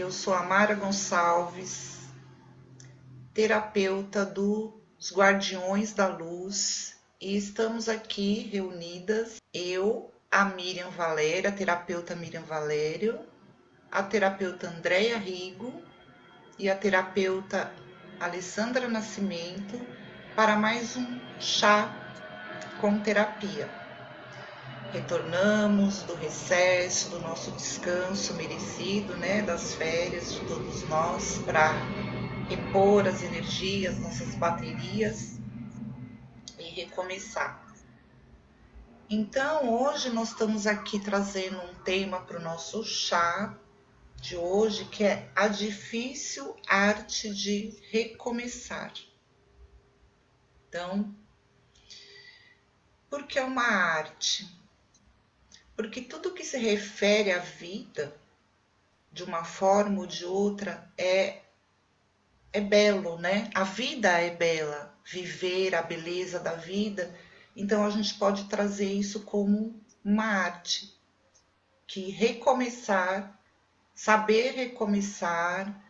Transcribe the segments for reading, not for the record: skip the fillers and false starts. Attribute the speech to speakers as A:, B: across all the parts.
A: Eu sou a Mara Gonçalves, terapeuta dos Guardiões da Luz, e estamos aqui reunidas, eu, a Miriam Valéria, a terapeuta Miriam Valério, a terapeuta Andréia Rigo e a terapeuta Alessandra Nascimento, para mais um chá com terapia. Retornamos do recesso, do nosso descanso merecido, né, das férias de todos nós, para repor as energias, nossas baterias e recomeçar. Então, hoje nós estamos aqui trazendo um tema para o nosso chá de hoje, que é a difícil arte de recomeçar. Então, por que é uma arte? Porque tudo que se refere à vida, de uma forma ou de outra, é belo, né? A vida é bela, viver a beleza da vida. Então a gente pode trazer isso como uma arte, que recomeçar, saber recomeçar,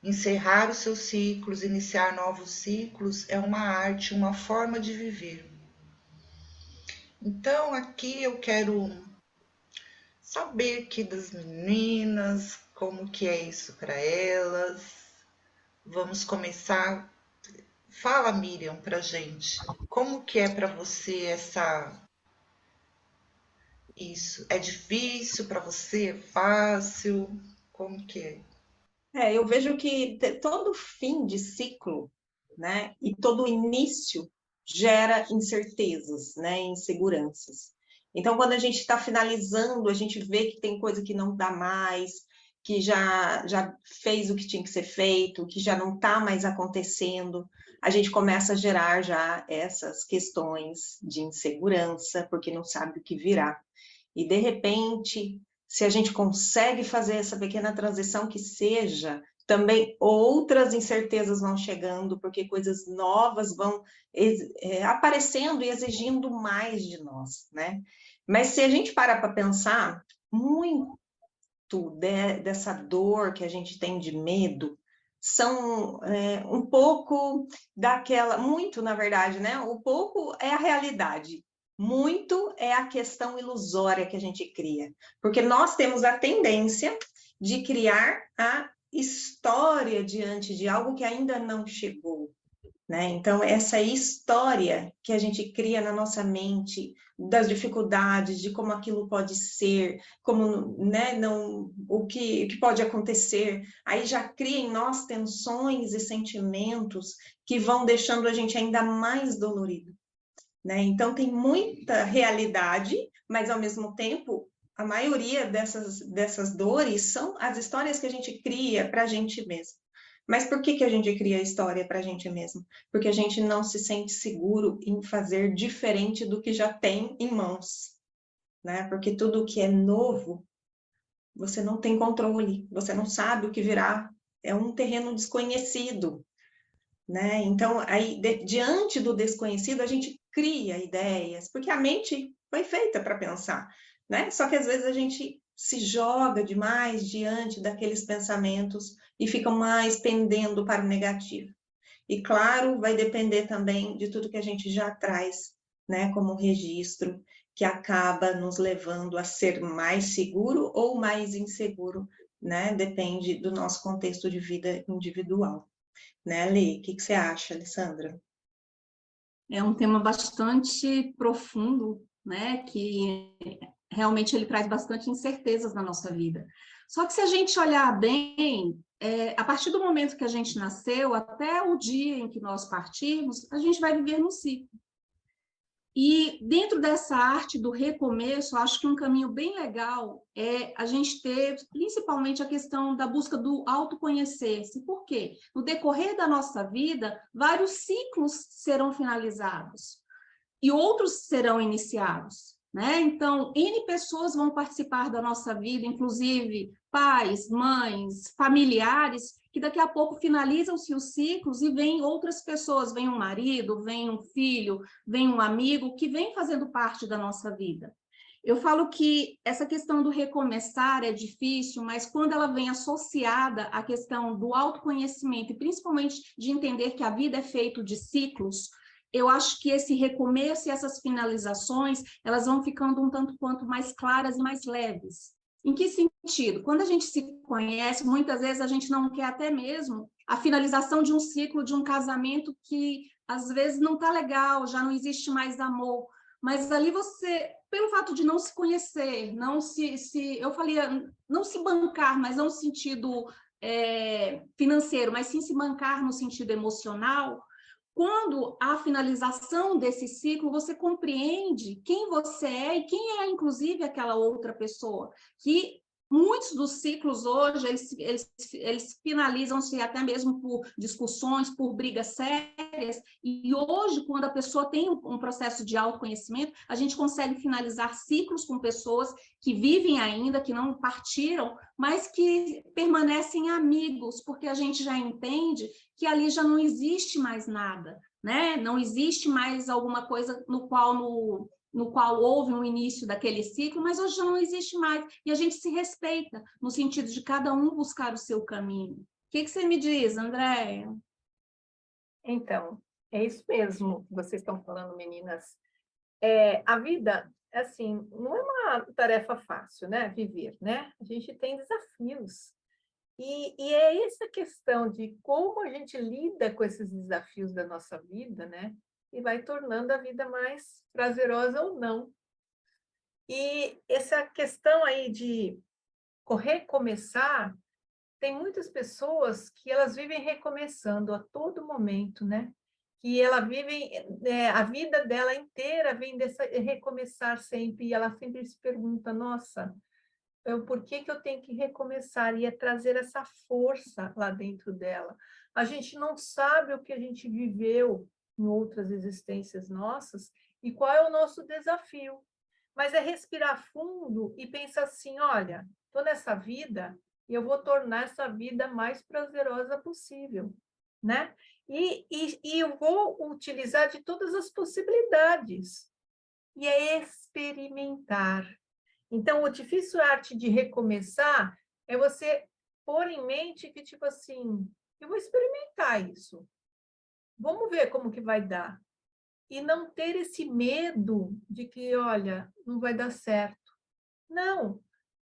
A: encerrar os seus ciclos, iniciar novos ciclos, é uma arte, uma forma de viver. Então aqui eu quero saber aqui das meninas, como que é isso para elas. Vamos começar. Fala, Miriam, pra gente. Como que é para você isso? É difícil para você? É fácil? Como que é?
B: Eu vejo que todo fim de ciclo, né, e todo início gera incertezas, né, inseguranças. Então, quando a gente está finalizando, a gente vê que tem coisa que não dá mais, que já fez o que tinha que ser feito, que já não está mais acontecendo, a gente começa a gerar já essas questões de insegurança, porque não sabe o que virá. E, de repente, se a gente consegue fazer essa pequena transição que seja, também outras incertezas vão chegando, porque coisas novas vão aparecendo e exigindo mais de nós, né? Mas se a gente parar para pensar, muito dessa dor que a gente tem de medo são um pouco daquela, muito na verdade, né? Um pouco é a realidade, muito é a questão ilusória que a gente cria, porque nós temos a tendência de criar a história diante de algo que ainda não chegou, né? Então, essa história que a gente cria na nossa mente, das dificuldades, de como aquilo pode ser, como, né, não, o que pode acontecer, aí já cria em nós tensões e sentimentos que vão deixando a gente ainda mais dolorido, né? Então, tem muita realidade, mas, ao mesmo tempo, a maioria dessas dores são as histórias que a gente cria para a gente mesmo. Mas por que a gente cria a história para a gente mesmo? Porque a gente não se sente seguro em fazer diferente do que já tem em mãos, né? Porque tudo que é novo, você não tem controle, você não sabe o que virá, é um terreno desconhecido, né? Então, aí, diante do desconhecido, a gente cria ideias, porque a mente foi feita para pensar, né? Só que às vezes a gente se joga demais diante daqueles pensamentos e fica mais pendendo para o negativo. E claro, vai depender também de tudo que a gente já traz, né, como registro, que acaba nos levando a ser mais seguro ou mais inseguro, né? Depende do nosso contexto de vida individual. Né, Lê? O que você acha, Alessandra?
C: É um tema bastante profundo, né? Que realmente ele traz bastante incertezas na nossa vida. Só que se a gente olhar bem, a partir do momento que a gente nasceu até o dia em que nós partirmos, a gente vai viver no ciclo. E dentro dessa arte do recomeço, acho que um caminho bem legal é a gente ter, principalmente, a questão da busca do autoconhecer-se. Por quê? No decorrer da nossa vida, vários ciclos serão finalizados e outros serão iniciados, né? Então, N pessoas vão participar da nossa vida, inclusive pais, mães, familiares, que daqui a pouco finalizam-se os ciclos e vêm outras pessoas, vem um marido, vem um filho, vem um amigo, que vem fazendo parte da nossa vida. Eu falo que essa questão do recomeçar é difícil, mas quando ela vem associada à questão do autoconhecimento, e principalmente de entender que a vida é feita de ciclos, eu acho que esse recomeço e essas finalizações, elas vão ficando um tanto quanto mais claras e mais leves. Em que sentido? Quando a gente se conhece, muitas vezes a gente não quer até mesmo a finalização de um ciclo, de um casamento que às vezes não está legal, já não existe mais amor, mas ali você, pelo fato de não se conhecer, não eu falei, não se bancar, mas não no sentido financeiro, mas sim se bancar no sentido emocional, quando a finalização desse ciclo, você compreende quem você é e quem é, inclusive, aquela outra pessoa, que muitos dos ciclos hoje, eles finalizam-se até mesmo por discussões, por brigas sérias, e hoje, quando a pessoa tem um processo de autoconhecimento, a gente consegue finalizar ciclos com pessoas que vivem ainda, que não partiram, mas que permanecem amigos, porque a gente já entende que ali já não existe mais nada, né? Não existe mais alguma coisa no qual houve um início daquele ciclo, mas hoje já não existe mais. E a gente se respeita, no sentido de cada um buscar o seu caminho. O que você me diz, Andréia?
D: Então, é isso mesmo que vocês estão falando, meninas. A vida, assim, não é uma tarefa fácil, né? Viver, né? A gente tem desafios. E é essa questão de como a gente lida com esses desafios da nossa vida, né? E vai tornando a vida mais prazerosa ou não. E essa questão aí de recomeçar, tem muitas pessoas que elas vivem recomeçando a todo momento, né? Que ela vive, a vida dela inteira vem dessa recomeçar sempre, e ela sempre se pergunta, nossa, por que eu tenho que recomeçar? E é trazer essa força lá dentro dela. A gente não sabe o que a gente viveu em outras existências nossas e qual é o nosso desafio. Mas é respirar fundo e pensar assim, olha, estou nessa vida e eu vou tornar essa vida mais prazerosa possível, né? E eu vou utilizar de todas as possibilidades. E é experimentar. Então, o difícil arte de recomeçar é você pôr em mente que, tipo assim, eu vou experimentar isso. Vamos ver como que vai dar. E não ter esse medo de que, olha, não vai dar certo. Não.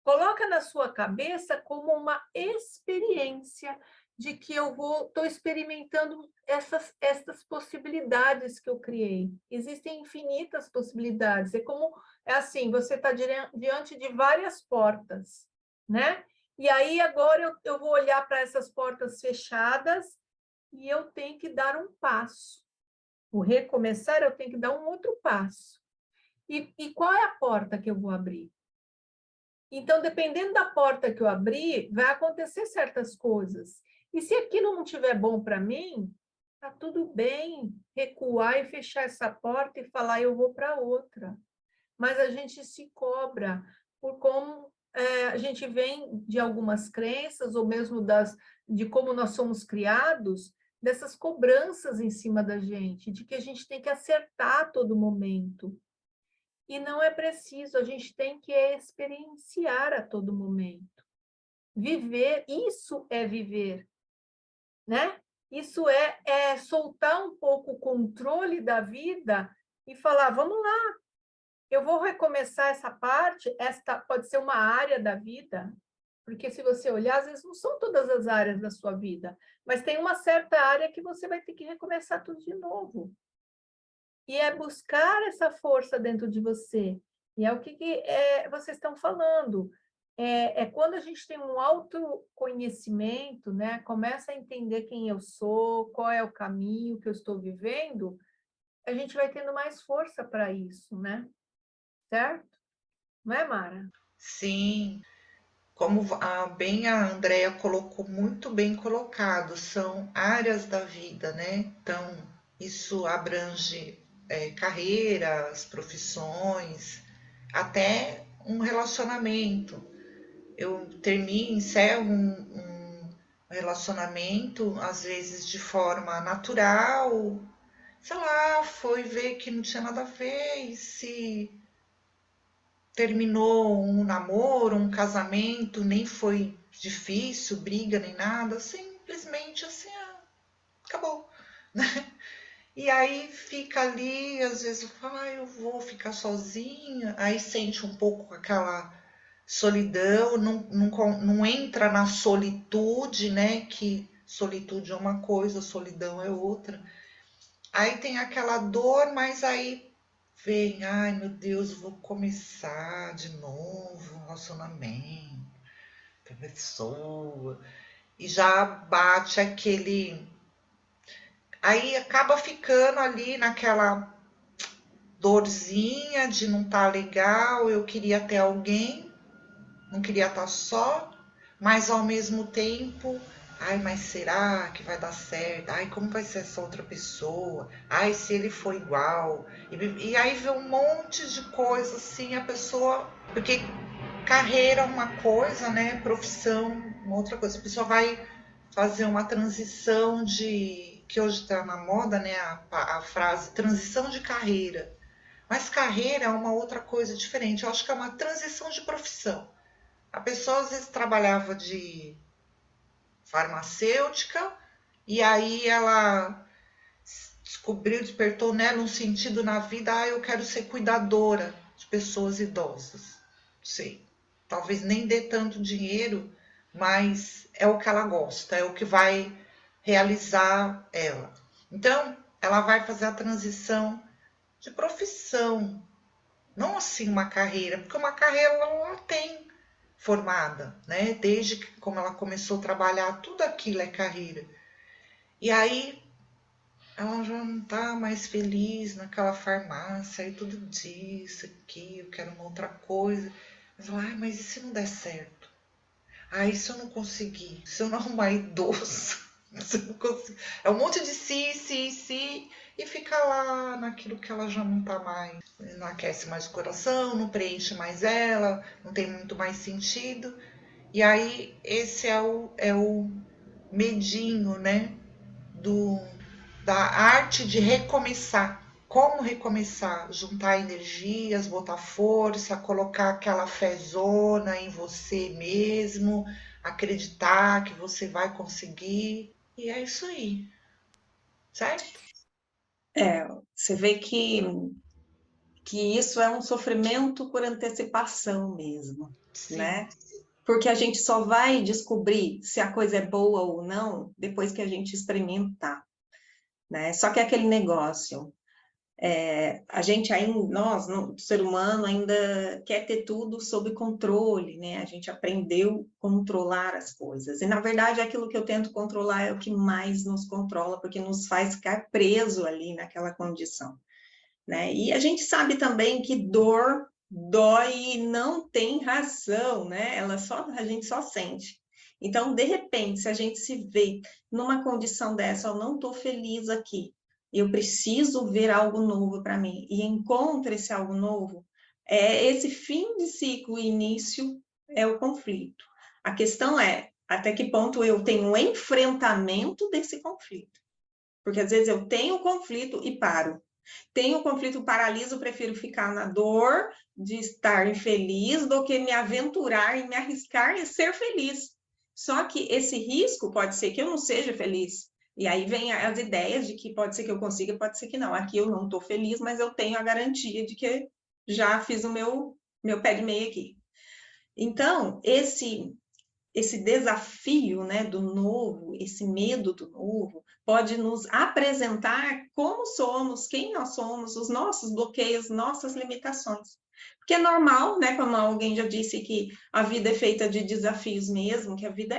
D: Coloca na sua cabeça como uma experiência de que eu estou experimentando essas possibilidades que eu criei. Existem infinitas possibilidades. É assim, você está diante de várias portas, né? E aí agora eu vou olhar para essas portas fechadas e eu tenho que dar um passo. O recomeçar, eu tenho que dar um outro passo. E qual é a porta que eu vou abrir? Então, dependendo da porta que eu abrir, vai acontecer certas coisas. E se aquilo não estiver bom para mim, tá tudo bem recuar e fechar essa porta e falar, eu vou para outra. Mas a gente se cobra por como a gente vem de algumas crenças, ou mesmo de como nós somos criados, dessas cobranças em cima da gente, de que a gente tem que acertar a todo momento. E não é preciso, a gente tem que experienciar a todo momento. Viver, isso é viver, né? Isso é soltar um pouco o controle da vida e falar, vamos lá, eu vou recomeçar essa parte, esta pode ser uma área da vida, porque se você olhar, às vezes não são todas as áreas da sua vida, mas tem uma certa área que você vai ter que recomeçar tudo de novo. E é buscar essa força dentro de você. E é o que vocês estão falando. É quando a gente tem um autoconhecimento, né? Começa a entender quem eu sou, qual é o caminho que eu estou vivendo, a gente vai tendo mais força para isso, né? Certo? Não é, Mara?
A: Sim, como a Andrea colocou muito bem colocado, são áreas da vida, né? Então, isso abrange carreiras, profissões, até um relacionamento. Eu encerro um relacionamento, às vezes de forma natural, sei lá, foi ver que não tinha nada a ver e se terminou um namoro, um casamento, nem foi difícil, briga nem nada, simplesmente assim, acabou, né? E aí fica ali, às vezes fala, eu vou ficar sozinha, aí sente um pouco aquela solidão, não entra na solitude, né? Que solitude é uma coisa, solidão é outra. Aí tem aquela dor, mas aí vem, ai meu Deus, vou começar de novo um relacionamento com a pessoa. E já bate aquele. Aí acaba ficando ali naquela dorzinha de não estar legal, eu queria ter alguém, não queria estar só, mas ao mesmo tempo, ai, mas será que vai dar certo? Ai, como vai ser essa outra pessoa? Ai, se ele for igual. E aí vê um monte de coisa assim, a pessoa. Porque carreira é uma coisa, né? Profissão, uma outra coisa. A pessoa vai fazer uma transição de. Que hoje está na moda, né? A frase transição de carreira. Mas carreira é uma outra coisa diferente. Eu acho que é uma transição de profissão. A pessoa às vezes trabalhava de farmacêutica e aí ela descobriu, despertou nela um sentido na vida, eu quero ser cuidadora de pessoas idosas. Não sei, talvez nem dê tanto dinheiro, mas é o que ela gosta, é o que vai realizar ela. Então, ela vai fazer a transição de profissão, não assim uma carreira, porque uma carreira ela tem formada, né? Desde que como ela começou a trabalhar, tudo aquilo é carreira. E aí ela já não tá mais feliz naquela farmácia, aí tudo disso, aqui, eu quero uma outra coisa. Ela fala, mas e se não der certo? E se eu não conseguir? Se eu não arrumar idoso? Se eu não conseguir? É um monte de si, e fica lá naquilo que ela já não tá mais. Não aquece mais o coração, não preenche mais ela, não tem muito mais sentido. E aí esse é o medinho, né? Da arte de recomeçar. Como recomeçar? Juntar energias, botar força, colocar aquela fezona em você mesmo, acreditar que você vai conseguir. E é isso aí, certo?
B: Você vê que isso é um sofrimento por antecipação mesmo,
A: Sim.
B: né? Porque a gente só vai descobrir se a coisa é boa ou não depois que a gente experimentar, né? Só que é aquele negócio, a gente ainda, nós, o ser humano ainda quer ter tudo sob controle, né? A gente aprendeu a controlar as coisas. E, na verdade, aquilo que eu tento controlar é o que mais nos controla, porque nos faz ficar preso ali naquela condição, né? E a gente sabe também que dor dói e não tem razão, né? A gente só sente. Então, de repente, se a gente se vê numa condição dessa, eu não estou feliz aqui, eu preciso ver algo novo para mim, e encontra esse algo novo, esse fim de ciclo e início é o conflito. A questão é, até que ponto eu tenho um enfrentamento desse conflito? Porque às vezes eu tenho conflito e paro. Tenho conflito, paraliso, prefiro ficar na dor de estar infeliz do que me aventurar e me arriscar e ser feliz. Só que esse risco pode ser que eu não seja feliz. E aí vem as ideias de que pode ser que eu consiga, pode ser que não. Aqui eu não estou feliz, mas eu tenho a garantia de que já fiz o meu pé de meia aqui. Então, esse desafio, né, do novo, esse medo do novo, pode nos apresentar como somos, quem nós somos, os nossos bloqueios, nossas limitações. Porque é normal, né, como alguém já disse, que a vida é feita de desafios mesmo, que a vida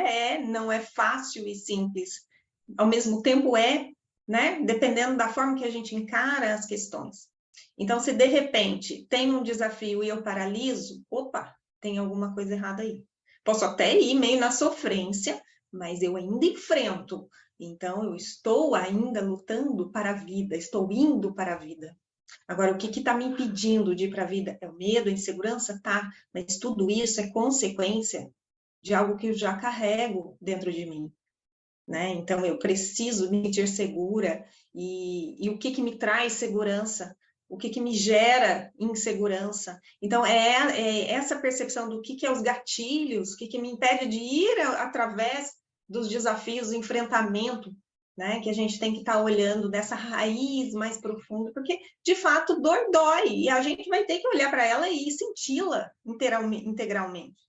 B: não é fácil e simples. Ao mesmo tempo né, dependendo da forma que a gente encara as questões. Então, se de repente tem um desafio e eu paraliso, opa, tem alguma coisa errada aí. Posso até ir meio na sofrência, mas eu ainda enfrento. Então, eu estou ainda lutando para a vida, estou indo para a vida. Agora, o que está me impedindo de ir para a vida? É o medo, a insegurança? Tá, mas tudo isso é consequência de algo que eu já carrego dentro de mim, né? Então, eu preciso me sentir segura. E o que me traz segurança? o que me gera insegurança. Então, é essa percepção do que é os gatilhos, o que me impede de ir através dos desafios, do enfrentamento, né? Que a gente tem que estar olhando dessa raiz mais profunda, porque, de fato, dor dói, e a gente vai ter que olhar para ela e senti-la integralmente.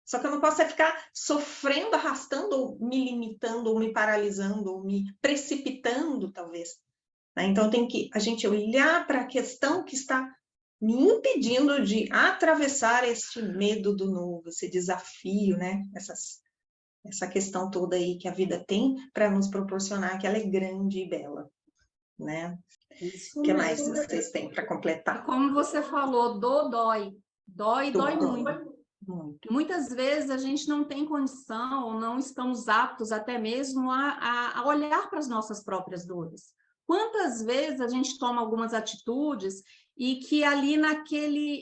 B: Só que eu não posso ficar sofrendo, arrastando, ou me limitando, ou me paralisando, ou me precipitando, talvez. Então, tem que a gente olhar para a questão que está me impedindo de atravessar esse medo do novo, esse desafio, né? Essa questão toda aí que a vida tem para nos proporcionar, que ela é grande e bela, né?
C: Isso
B: O que
C: mesmo.
B: mais vocês têm para
C: E
B: completar?
C: como você falou, dói. Dói muito.
B: Muito.
C: Muitas vezes a gente não tem condição, ou não estamos aptos até mesmo a olhar para as nossas próprias dores. Quantas vezes a gente toma algumas atitudes e que ali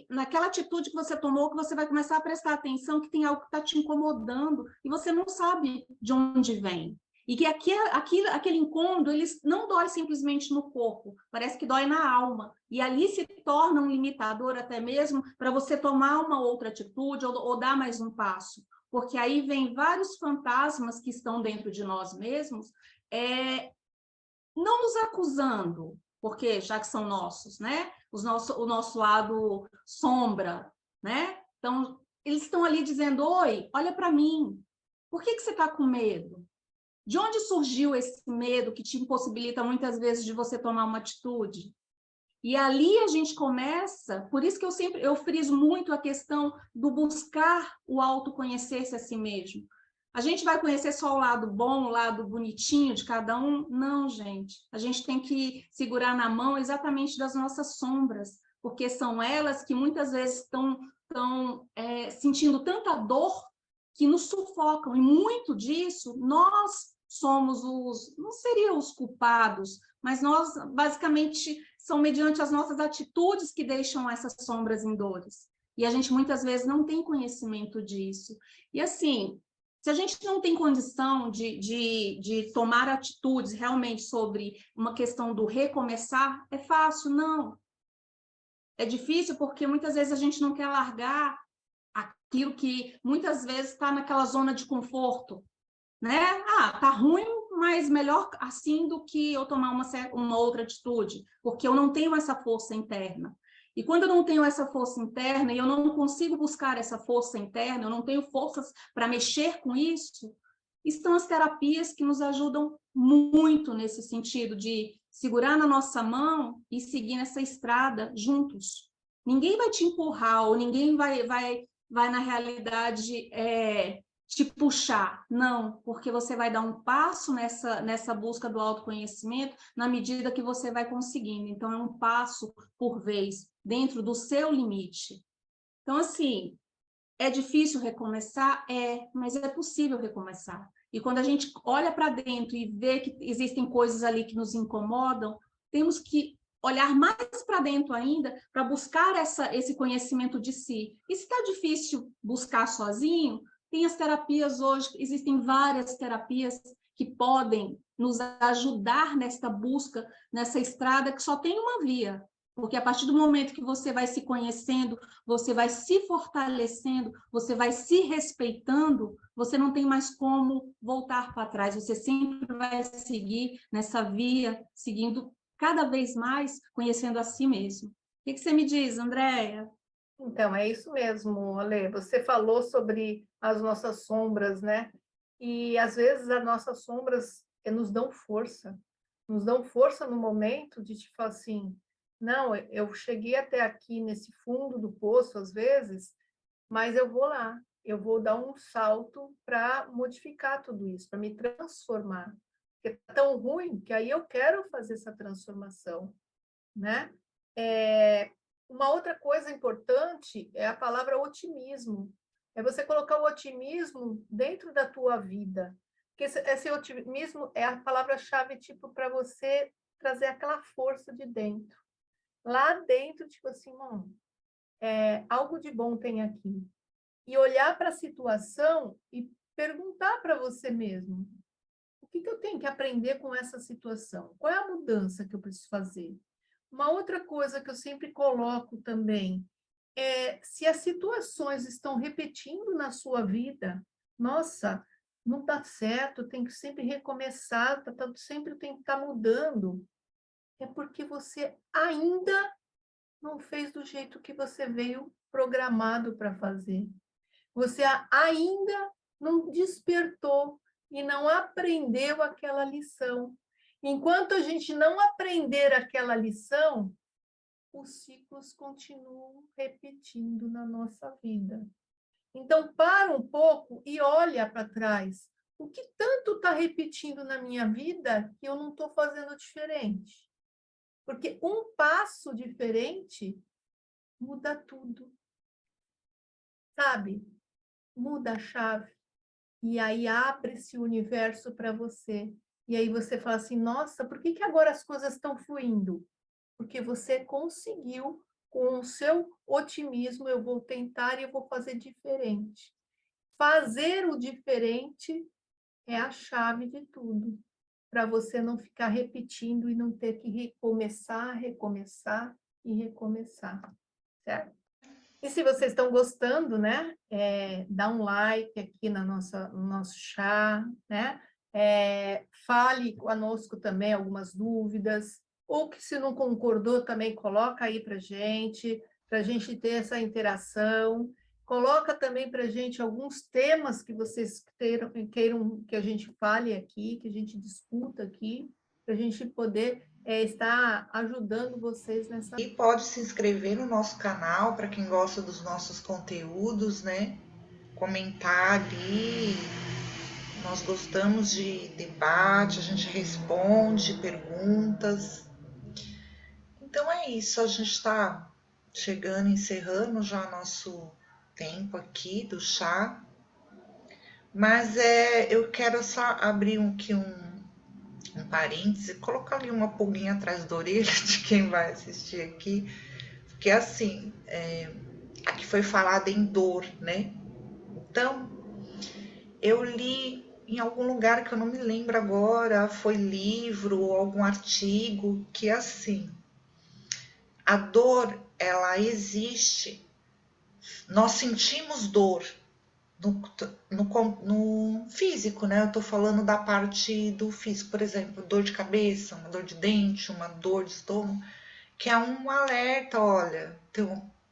C: naquela atitude que você tomou, que você vai começar a prestar atenção que tem algo que está te incomodando e você não sabe de onde vem. E que aquele incômodo, ele não dói simplesmente no corpo, parece que dói na alma. E ali se torna um limitador até mesmo para você tomar uma outra atitude ou dar mais um passo. Porque aí vem vários fantasmas que estão dentro de nós mesmos, não nos acusando, porque já que são nossos, né? O nosso lado sombra, né? Então, eles estão ali dizendo, oi, olha para mim, por que você está com medo? De onde surgiu esse medo que te impossibilita muitas vezes de você tomar uma atitude? E ali a gente começa, por isso que eu friso muito a questão do buscar o autoconhecer-se a si mesmo. A gente vai conhecer só o lado bom, o lado bonitinho de cada um? Não, gente. A gente tem que segurar na mão exatamente das nossas sombras, porque são elas que muitas vezes estão sentindo tanta dor que nos sufocam. E muito disso, nós somos não seriam os culpados, mas nós, basicamente, são mediante as nossas atitudes que deixam essas sombras em dores. E a gente, muitas vezes, não tem conhecimento disso. E, assim, se a gente não tem condição de tomar atitudes realmente sobre uma questão do recomeçar, é fácil? Não. É difícil porque, muitas vezes, a gente não quer largar aquilo que, muitas vezes, está naquela zona de conforto, né? Tá ruim, mas melhor assim do que eu tomar uma outra atitude, porque eu não tenho essa força interna. E quando eu não tenho essa força interna e eu não consigo buscar essa força interna, eu não tenho forças para mexer com isso, estão as terapias que nos ajudam muito nesse sentido de segurar na nossa mão e seguir nessa estrada juntos. Ninguém vai te empurrar ou ninguém vai na realidade, te puxar, não, porque você vai dar um passo nessa busca do autoconhecimento na medida que você vai conseguindo. Então, é um passo por vez, dentro do seu limite. Então, assim, é difícil recomeçar? Mas é possível recomeçar. E quando a gente olha para dentro e vê que existem coisas ali que nos incomodam, temos que olhar mais para dentro ainda para buscar esse conhecimento de si. E se está difícil buscar sozinho, tem as terapias hoje, existem várias terapias que podem nos ajudar nesta busca, nessa estrada que só tem uma via. Porque a partir do momento que você vai se conhecendo, você vai se fortalecendo, você vai se respeitando, você não tem mais como voltar para trás, você sempre vai seguir nessa via, seguindo cada vez mais, conhecendo a si mesmo. O que você me diz, Andréia?
D: Então, é isso mesmo, Ale. Você falou sobre as nossas sombras, né? E, às vezes, as nossas sombras nos dão força. Nos dão força no momento de, tipo assim, não, eu cheguei até aqui nesse fundo do poço, às vezes, mas eu vou lá. Eu vou dar um salto para modificar tudo isso, para me transformar. Porque é tão ruim que aí eu quero fazer essa transformação, né? Uma outra coisa importante é a palavra otimismo. É você colocar o otimismo dentro da tua vida. Porque esse otimismo é a palavra-chave tipo para você trazer aquela força de dentro. Lá dentro, tipo assim, algo de bom tem aqui. E olhar para a situação e perguntar para você mesmo: o que eu tenho que aprender com essa situação? Qual é a mudança que eu preciso fazer? Uma outra coisa que eu sempre coloco também é se as situações estão repetindo na sua vida, nossa, não dá certo, tem que sempre recomeçar, sempre tem que estar mudando. É porque você ainda não fez do jeito que você veio programado para fazer. Você ainda não despertou e não aprendeu aquela lição. Enquanto a gente não aprender aquela lição, os ciclos continuam repetindo na nossa vida. Então, para um pouco e olha para trás. O que tanto está repetindo na minha vida que eu não estou fazendo diferente? Porque um passo diferente muda tudo, sabe? Muda a chave. E aí abre-se o universo para você. E aí você fala assim, nossa, por que agora as coisas estão fluindo? Porque você conseguiu, com o seu otimismo, eu vou tentar e eu vou fazer diferente. Fazer o diferente é a chave de tudo, para você não ficar repetindo e não ter que recomeçar, recomeçar e recomeçar, certo? E se vocês estão gostando, né, dá um like aqui no nosso chá, né? Fale conosco também algumas dúvidas, ou que se não concordou também coloca aí para a gente ter essa interação. Coloca também para a gente alguns temas que vocês queiram que a gente fale aqui, que a gente discuta aqui, para a gente poder estar ajudando vocês nessa...
A: E pode se inscrever no nosso canal para quem gosta dos nossos conteúdos, né? Comentar ali. Nós gostamos de debate, a gente responde perguntas. Então é isso, a gente está chegando, encerrando já nosso tempo aqui do chá. Mas eu quero só abrir aqui um parêntese, colocar ali uma pulguinha atrás da orelha de quem vai assistir aqui, porque assim, aqui foi falado em dor, né? Então, eu li em algum lugar que eu não me lembro agora, foi livro ou algum artigo, que assim, a dor, ela existe, nós sentimos dor no físico, né? Eu tô falando da parte do físico, por exemplo, dor de cabeça, uma dor de dente, uma dor de estômago, que é um alerta, olha, tem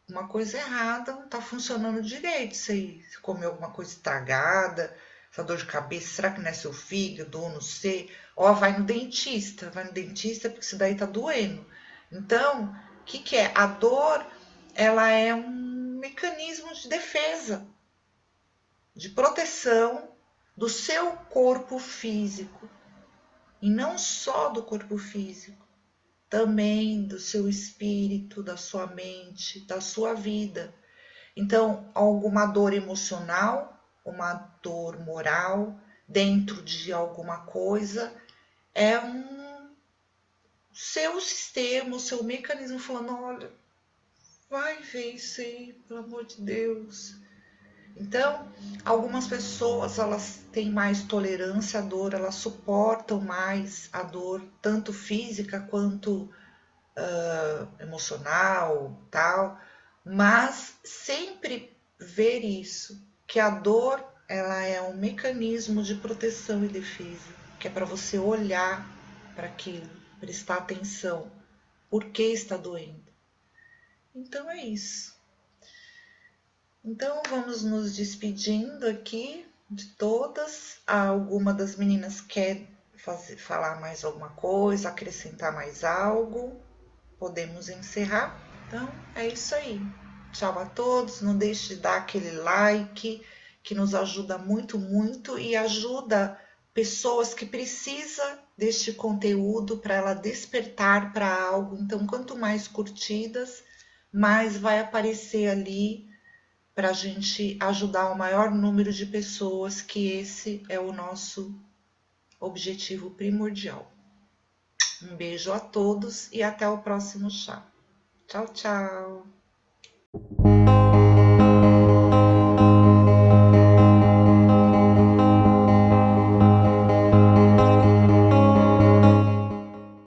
A: uma coisa errada, não tá funcionando direito, você comeu alguma coisa estragada, essa dor de cabeça, será que não é seu fígado ou não sei? Ó, vai no dentista porque isso daí tá doendo. Então, o que é? A dor, ela é um mecanismo de defesa, de proteção do seu corpo físico. E não só do corpo físico, também do seu espírito, da sua mente, da sua vida. Então, alguma dor emocional, uma dor moral, dentro de alguma coisa, é um seu sistema, o seu mecanismo falando, olha, vai ver isso aí, pelo amor de Deus. Então, algumas pessoas, elas têm mais tolerância à dor, elas suportam mais a dor, tanto física quanto emocional, tal, mas sempre ver isso, que a dor, ela é um mecanismo de proteção e defesa, que é para você olhar para aquilo, prestar atenção, por que está doendo. Então é isso. Então vamos nos despedindo aqui de todas. Alguma das meninas quer falar mais alguma coisa, acrescentar mais algo? Podemos encerrar? Então é isso aí. Tchau a todos. Não deixe de dar aquele like que nos ajuda muito, muito e ajuda pessoas que precisam deste conteúdo para ela despertar para algo. Então, quanto mais curtidas, mais vai aparecer ali para a gente ajudar o maior número de pessoas, que esse é o nosso objetivo primordial. Um beijo a todos e até o próximo chá. Tchau, tchau!